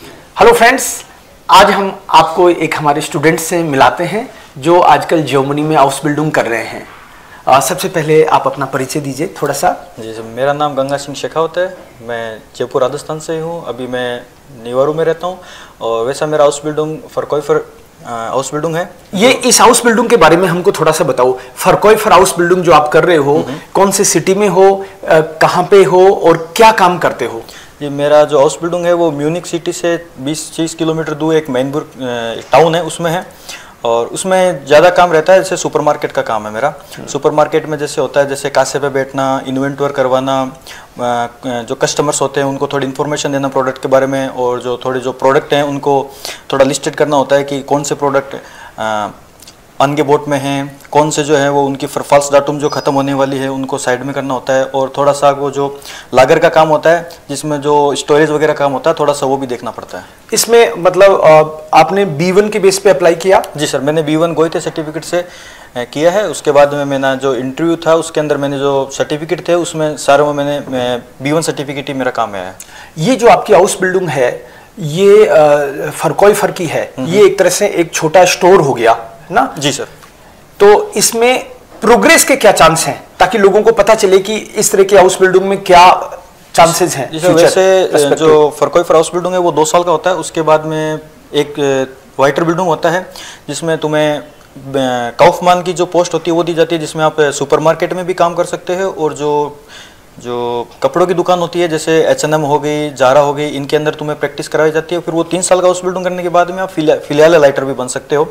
Hello friends, आज हम आपको एक हमारे स्टूडेंट से मिलाते हैं जो आजकल जर्मनी में हाउस बिल्डिंग कर रहे हैं। सबसे पहले आप अपना परिचय दीजिए थोड़ा सा। जी सर, मेरा नाम गंगा सिंह शेखावत है। मैं जयपुर राजस्थान से हूँ। अभी मैं निवारू में रहता हूँ और वैसा मेरा हाउस बिल्डिंग फरकोइफर हाउस बिल्डिंग है। ये इस हाउस बिल्डिंग के बारे में हमको थोड़ा सा बताओ। फरकोइफर हाउस बिल्डिंग जो आप कर रहे हो, कौन से सिटी में हो, कहाँ पे हो और क्या काम करते हो? जी, मेरा जो हाउस बिल्डिंग है वो म्यूनिक सिटी से 20-30 किलोमीटर दूर एक मैनबुर्ग टाउन है, उसमें है। और उसमें ज़्यादा काम रहता है, जैसे सुपरमार्केट का काम है मेरा। सुपरमार्केट में जैसे होता है, जैसे कासे पे बैठना, इन्वेंटरी करवाना, जो कस्टमर्स होते हैं उनको थोड़ी इन्फॉर्मेशन देना प्रोडक्ट के बारे में, और जो प्रोडक्ट हैं उनको थोड़ा लिस्टेड करना होता है कि कौन से प्रोडक्ट अनगे बोट में हैं, कौन से जो है वो उनकी फॉल्स डाटूम जो ख़त्म होने वाली है उनको साइड में करना होता है। और थोड़ा सा वो जो लागर का काम होता है जिसमें जो स्टोरेज वगैरह काम होता है, थोड़ा सा वो भी देखना पड़ता है। इसमें मतलब आपने B1 के बेस पे अप्लाई किया? जी सर, मैंने B1 गोयते सर्टिफिकेट से किया है। उसके बाद में मैंने जो इंटरव्यू था उसके अंदर मैंने जो सर्टिफिकेट थे उसमें सारे में मैंने B1 सर्टिफिकेट ही मेरा काम है। ये जो आपकी हाउस बिल्डिंग है ये फरकोइफर की है, ये एक तरह से एक छोटा स्टोर हो गया ना? जी सर। तो इसमें प्रोग्रेस के क्या चांस हैं ताकि लोगों को पता चले कि इस तरह की हाउस बिल्डिंग में क्या चांसेस हैं? वैसे जो फरकोइफर हाउस बिल्डिंग है वो 2 साल का होता है। उसके बाद में एक वाइटर बिल्डिंग होता है जिसमें तुम्हें काउफमान की जो पोस्ट होती है वो दी जाती है, जिसमें आप सुपरमार्केट में भी काम कर सकते हैं। और जो कपड़ों की दुकान होती है जैसे H&M हो गई, जारा हो गई, इनके अंदर तुम्हें प्रैक्टिस कराई जाती है। फिर वो 3 साल का हाउस बिल्डिंग करने के बाद में आप फिलहाल लाइटर भी बन सकते हो।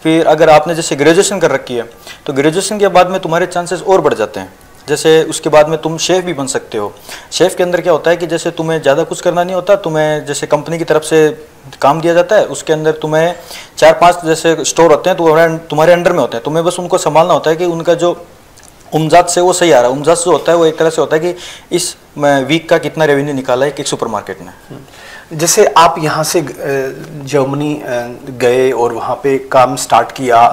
फिर अगर आपने जैसे ग्रेजुएशन कर रखी है तो ग्रेजुएशन के बाद में तुम्हारे चांसेस और बढ़ जाते हैं। जैसे उसके बाद में तुम शेफ़ भी बन सकते हो। शेफ़ के अंदर क्या होता है कि जैसे तुम्हें ज़्यादा कुछ करना नहीं होता, तुम्हें जैसे कंपनी की तरफ से काम दिया जाता है, उसके अंदर तुम्हें 4-5 जैसे स्टोर होते हैं तो तुम्हारे अंडर में होते हैं। तुम्हें बस उनको संभालना होता है कि उनका जो उमजात से वो सही आ रहा है। उमजात जो होता है वो एक तरह से होता है कि इस वीक का कितना रेवेन्यू निकाला है एक सुपरमार्केट ने। जैसे आप यहाँ से जर्मनी गए और वहाँ पे काम स्टार्ट किया,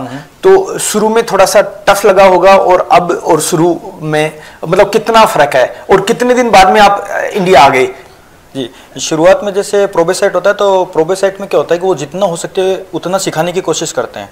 तो शुरू में थोड़ा सा टफ लगा होगा, और अब और शुरू में मतलब कितना फर्क है, और कितने दिन बाद में आप इंडिया आ गए? जी, शुरुआत में जैसे प्रोबेसाइट होता है तो प्रोबेसाइट में क्या होता है कि वो जितना हो सके उतना सिखाने की कोशिश करते हैं।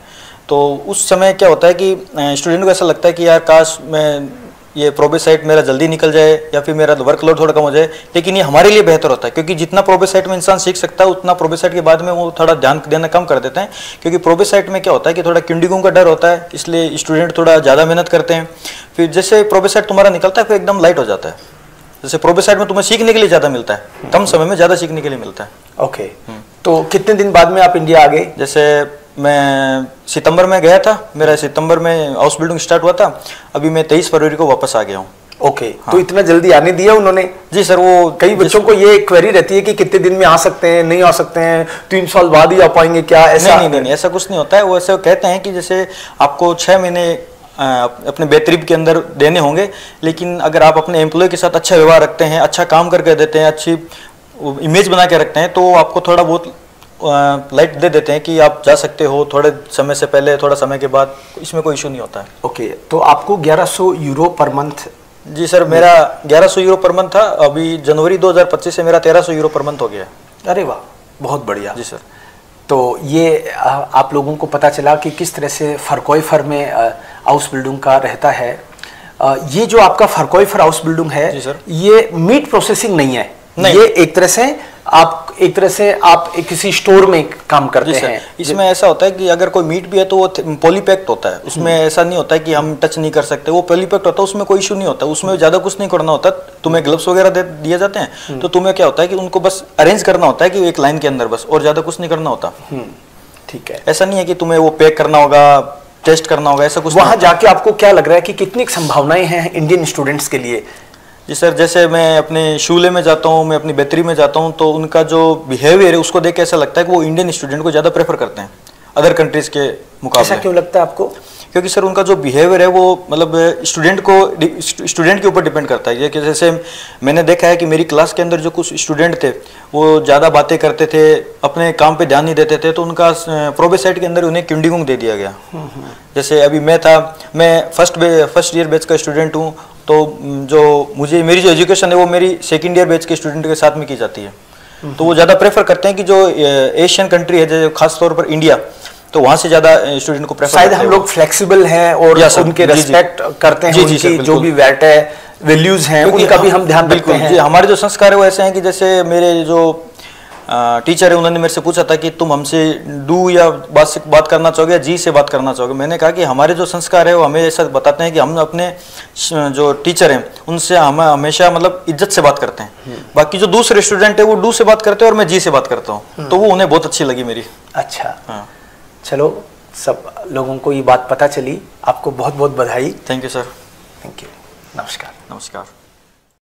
तो उस समय क्या होता है कि स्टूडेंट को ऐसा लगता है कि यार काश मैं ये प्रोबेसाइट मेरा जल्दी निकल जाए या फिर मेरा वर्कलोड थोड़ा कम हो जाए, लेकिन ये हमारे लिए बेहतर होता है क्योंकि जितना प्रोबेसाइट में इंसान सीख सकता है उतना प्रोबेसाइट के बाद में वो थोड़ा ध्यान देना कम कर देते हैं। क्योंकि प्रोबेसाइट में क्या होता है कि थोड़ा किंडिंगों का डर होता है, इसलिए स्टूडेंट थोड़ा ज़्यादा मेहनत करते हैं। फिर जैसे प्रोबेसाइट तुम्हारा निकलता है फिर एकदम लाइट हो जाता है। जैसे प्रोबेसाइट में तुम्हें सीखने के लिए ज़्यादा मिलता है, कम समय में ज़्यादा सीखने के लिए मिलता है। ओके, तो कितने दिन बाद में आप इंडिया आ गए? जैसे मैं सितंबर में गया था, मेरा सितंबर में हाउस बिल्डिंग स्टार्ट हुआ था। अभी मैं 23 फरवरी को वापस आ गया हूँ। ओके, हाँ। तो इतना जल्दी आने दिया उन्होंने? जी सर, वो कई बच्चों को ये क्वेरी रहती है कि कितने दिन में आ सकते हैं, नहीं आ सकते हैं, 3 साल बाद ही आ पाएंगे क्या? ऐसा नहीं, ऐसा कुछ नहीं होता है। वो ऐसे कहते हैं कि जैसे आपको 6 महीने अपने बेतरीब के अंदर देने होंगे, लेकिन अगर आप अपने एम्प्लॉय के साथ अच्छा व्यवहार रखते हैं, अच्छा काम करके देते हैं, अच्छी इमेज बना के रखते हैं, तो आपको थोड़ा बहुत लाइट दे देते हैं कि आप जा सकते हो थोड़े समय से पहले, थोड़ा समय के बाद, इसमें कोई इशू नहीं होता है। ओके, तो आपको 1100 यूरो पर मंथ? जी सर, मेरा 1100 यूरो पर मंथ था। अभी जनवरी 2025 से मेरा 1300 यूरो पर मंथ हो गया। अरे वाह, बहुत बढ़िया। जी सर। तो ये आप लोगों को पता चला कि किस तरह से फरकोइफर में हाउस बिल्डिंग का रहता है। ये जो आपका फरकोइफर हाउस बिल्डिंग है, जी सर, ये मीट प्रोसेसिंग नहीं है। नहीं। ये एक तरह से आप किसी स्टोर में काम करते हैं। इसमें ऐसा होता है कि अगर कोई मीट भी है तो वो पॉलीपैक्ड होता है। उसमें ऐसा नहीं होता है कि हम टच नहीं कर सकते, वो पॉलीपैक्ड होता है, उसमें कोई इशू नहीं होता। उसमें ज़्यादा कुछ नहीं करना होता। तुम्हें ग्लव्स वगैरह दिए जाते हैं, तो तुम्हें क्या होता है कि उनको बस अरेंज करना होता है कि एक लाइन के अंदर बस, और ज़्यादा कुछ नहीं करना होता। ठीक है, ऐसा नहीं है कि तुम्हें वो पैक करना होगा, टेस्ट करना होगा, ऐसा कुछ। वहाँ जाके आपको क्या लग रहा है कि कितनी संभावनाएं हैं इंडियन स्टूडेंट्स के लिए? जी सर, जैसे मैं अपने शूले में जाता हूँ, मैं अपनी बेहतरी में जाता हूँ, तो उनका जो बिहेवियर है उसको देख के ऐसा लगता है कि वो इंडियन स्टूडेंट को ज़्यादा प्रेफर करते हैं अदर कंट्रीज़ के मुकाबले। ऐसा क्यों लगता है आपको? क्योंकि सर उनका जो बिहेवियर है वो मतलब स्टूडेंट के ऊपर डिपेंड करता है। कि जैसे मैंने देखा है कि मेरी क्लास के अंदर जो कुछ स्टूडेंट थे वो ज़्यादा बातें करते थे, अपने काम पे ध्यान नहीं देते थे, तो उनका प्रोबेसाइट के अंदर उन्हें किंडिंग दे दिया गया। जैसे अभी मैं फर्स्ट ईयर बैच का स्टूडेंट हूँ, तो जो मेरी जो एजुकेशन है वो मेरी सेकेंड ईयर बैच के स्टूडेंट के साथ में की जाती है। तो वो ज़्यादा प्रेफर करते हैं कि जो एशियन कंट्री है, जैसे खासतौर पर इंडिया, तो वहाँ से ज़्यादा स्टूडेंट को प्रेफर शायद हम लोग फ्लेक्सिबल हैं और उनके रेस्पेक्ट करते हैं, उनकी जो भी वैट है, वैल्यूज हैं, उनका भी हम ध्यान रखते हैं। हमारे जो संस्कार है वो ऐसे हैं कि जैसे मेरे जो टीचर है उन्होंने मेरे से पूछा था कि तुम हमसे डू या बात करना चाहोगे या जी से बात करना चाहोगे। मैंने कहा कि हमारे जो संस्कार है वो हमें ऐसा बताते हैं कि हम अपने जो टीचर हैं उनसे हम हमेशा मतलब इज्जत से बात करते हैं। बाकी जो दूसरे स्टूडेंट है वो डू से बात करते हैं और मैं जी से बात करता हूँ, तो वो उन्हें बहुत अच्छी लगी मेरी। अच्छा, हाँ, चलो सब लोगों को ये बात पता चली। आपको बहुत बहुत बधाई। Thank you sir. Thank you. नमस्कार। नमस्कार।